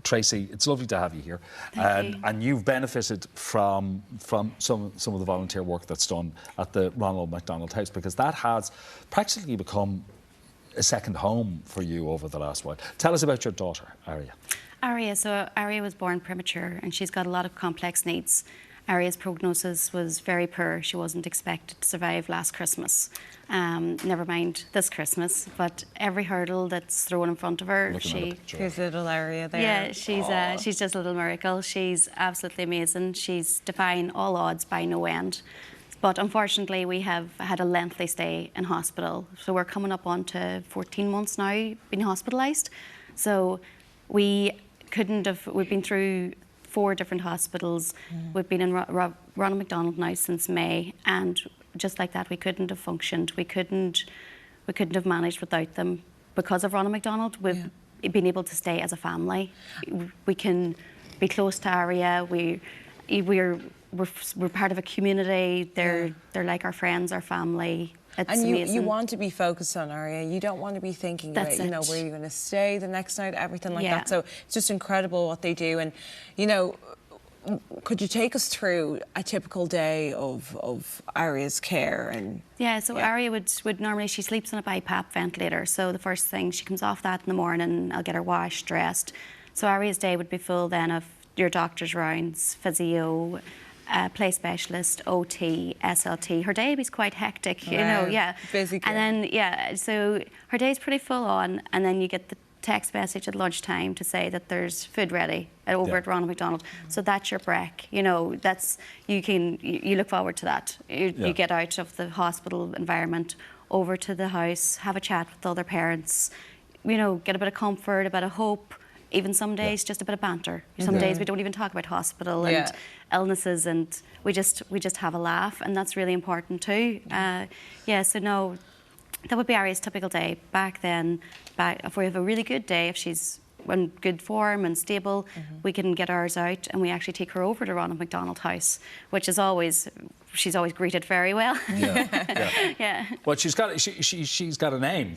Tracey, it's lovely to have you here. Thank you. And you've benefited from some of the volunteer work that's done at the Ronald McDonald House, because that has practically become a second home for you over the last while. Tell us about your daughter, Aria. Aria, so Aria was born premature and she's got a lot of complex needs. Aria's prognosis was very poor. She wasn't expected to survive last Christmas. Never mind this Christmas, but every hurdle that's thrown in front of her, Here's little Aria there. Yeah, she's just a little miracle. She's absolutely amazing. She's defying all odds by no end. But unfortunately, we have had a lengthy stay in hospital. So we're coming up on to 14 months now being hospitalised. So we've been through 4 different hospitals. We've been in Ronald McDonald now since May, and just like that, we couldn't have functioned. We couldn't have managed without them. Because of Ronald McDonald, we've been able to stay as a family. We can be close to Aria. We're part of a community. They're like our friends, our family. It's amazing. You want to be focused on Aria. You don't want to be thinking about, where you're going to stay the next night, everything like that. So it's just incredible what they do. And, could you take us through a typical day of Aria's care? And Aria would normally, she sleeps on a BiPAP ventilator. So the first thing, she comes off that in the morning. I'll get her washed, dressed. So Aria's day would be full then of your doctor's rounds, physio, play specialist, OT, SLT. Her day is quite hectic, Busy. And then, so her day's pretty full on, and then you get the text message at lunchtime to say that there's food ready over at Ronald McDonald. So that's your break. You look forward to that. You get out of the hospital environment, over to the house, have a chat with other parents, get a bit of comfort, a bit of hope. Even some days, just a bit of banter. Some days we don't even talk about hospital and illnesses, and we just have a laugh, and that's really important too. So that would be Aria's typical day. Back then, if we have a really good day, if she's in good form and stable, we can get ours out, and we actually take her over to Ronald McDonald House, which is she's always greeted very well. Well, she's got a name.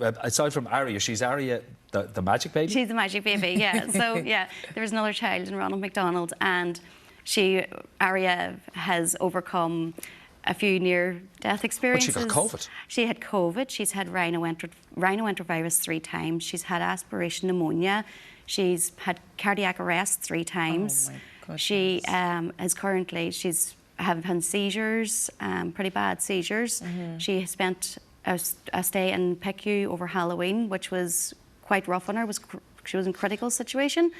Aside from Aria, she's Aria the Magic Baby. She's the Magic Baby. Yeah. So there was another child in Ronald McDonald, and Aria has overcome a few near-death experiences. But she got COVID. She had COVID. She's had rhinoentervirus 3 times. She's had aspiration pneumonia. She's had cardiac arrest 3 times. Oh my goodness. She she's had seizures, pretty bad seizures. She spent a stay in PICU over Halloween, which was quite rough on her. She was in a critical situation,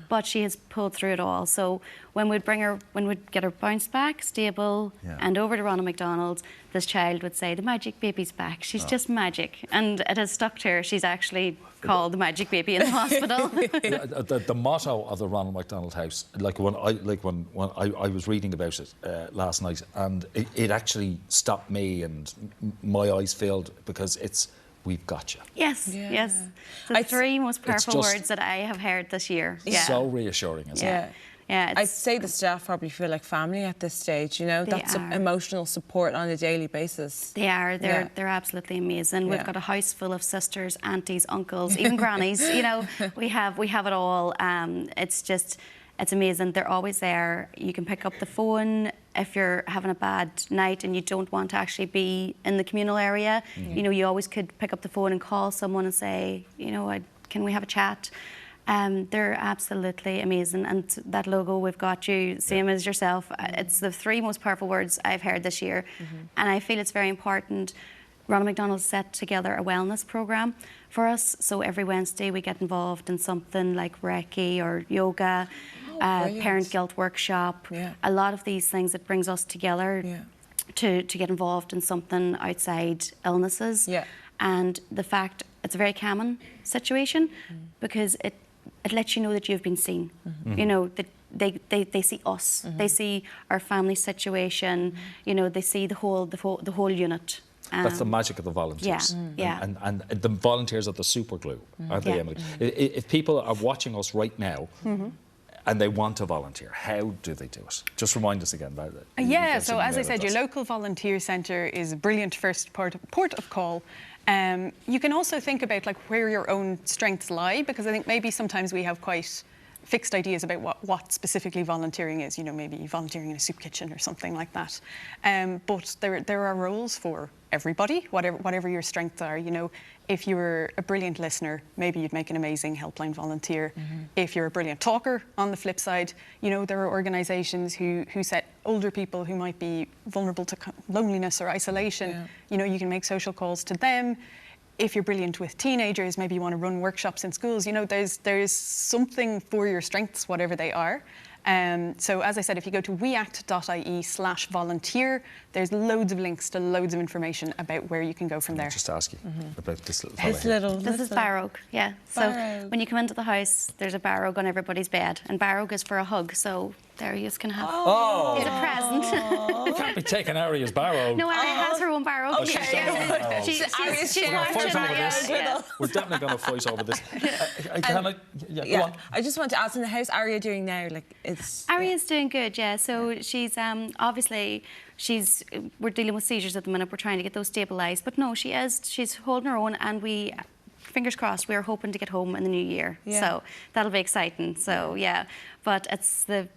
but she has pulled through it all. So when we'd get her bounced back, stable, and over to Ronald McDonald, this child would say, "The Magic Baby's back. She's just magic," and it has stuck to her. She's actually called the Magic Baby in the hospital. The motto of the Ronald McDonald House, when I was reading about it last night, and it actually stopped me, and my eyes filled, because it's, "We've got you." Yes. The 3 most powerful words that I have heard this year. So reassuring, isn't it? I'd say the staff probably feel like family at this stage, That's emotional support on a daily basis. They are. They're absolutely amazing. We've got a house full of sisters, aunties, uncles, even grannies. We have it all. It's amazing. They're always there. You can pick up the phone if you're having a bad night and you don't want to actually be in the communal area. You always could pick up the phone and call someone and say, can we have a chat? They're absolutely amazing. And that logo, "We've got you," same as yourself. It's the 3 most powerful words I've heard this year. And I feel it's very important. Ronald McDonald set together a wellness programme for us. So every Wednesday we get involved in something like Reiki or yoga, parent guilt workshop. A lot of these things that brings us together to get involved in something outside illnesses. And the fact, it's a very calming situation, because it lets you know that you've been seen. That they see us. They see our family situation. They see the whole unit. That's the magic of the volunteers. And the volunteers are the super glue, aren't they, Emily? If people are watching us right now, and they want to volunteer, how do they do it? Just remind us again about it. So as I said, your local volunteer centre is a brilliant first port of call. You can also think about like where your own strengths lie, because I think maybe sometimes we have quite fixed ideas about what specifically volunteering is, you know, maybe volunteering in a soup kitchen or something like that. But there are roles for everybody, whatever your strengths are. You know, if you're a brilliant listener, maybe you'd make an amazing helpline volunteer. If you're a brilliant talker, on the flip side, you know, there are organisations who set older people who might be vulnerable to loneliness or isolation. You know, you can make social calls to them. If you're brilliant with teenagers, maybe you want to run workshops in schools. You know, there's something for your strengths, whatever they are. So as I said, if you go to weact.ie/volunteer, there's loads of links to loads of information about where you can go from there. Just ask you about this little fella. This is Barrogue, yeah. So when you come into the house, there's a Barrogue on everybody's bed, and Barrogue is for a hug. So there you can have a present. You can't be taking Aria's Barrogue. No, Aria has her own Barrogue. Oh, she's got her own Barrogue. We're definitely going to fight over this. Go on. I just want to ask, in the house Aria doing now, like, Aria's doing good, yeah. So she's obviously we're dealing with seizures at the minute. We're trying to get those stabilised, but no, she's holding her own, and we, fingers crossed, we are hoping to get home in the new year. So that'll be exciting. So yeah, but it's the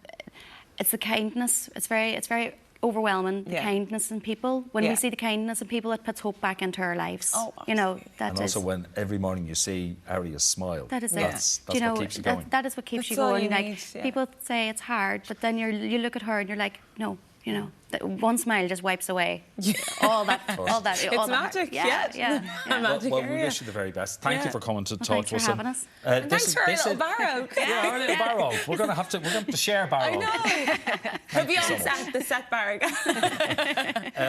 kindness. It's very overwhelming, the kindness in people. When we see the kindness in people, it puts hope back into our lives. Oh, you know, and also when every morning you see Aria smile. That is it. That's what keeps you going. That is what keeps you going. Like, people say it's hard, but then you look at her and you're like, no, you know, that one smile just wipes away all that. It's magic, yeah. Well, we wish you the very best. Thank you for coming to talk to us. Thanks for having us. Thanks for our little Barrogue. Yeah, our little Barrogue. We're going to have to share Barrogue. I know. He'll be on the set Barrogue.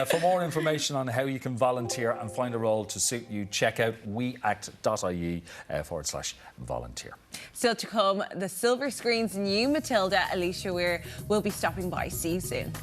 For more information on how you can volunteer and find a role to suit you, check out weact.ie/volunteer. Still to come, the silver screen's new Matilda. Alicia Weir will be stopping by. See you soon.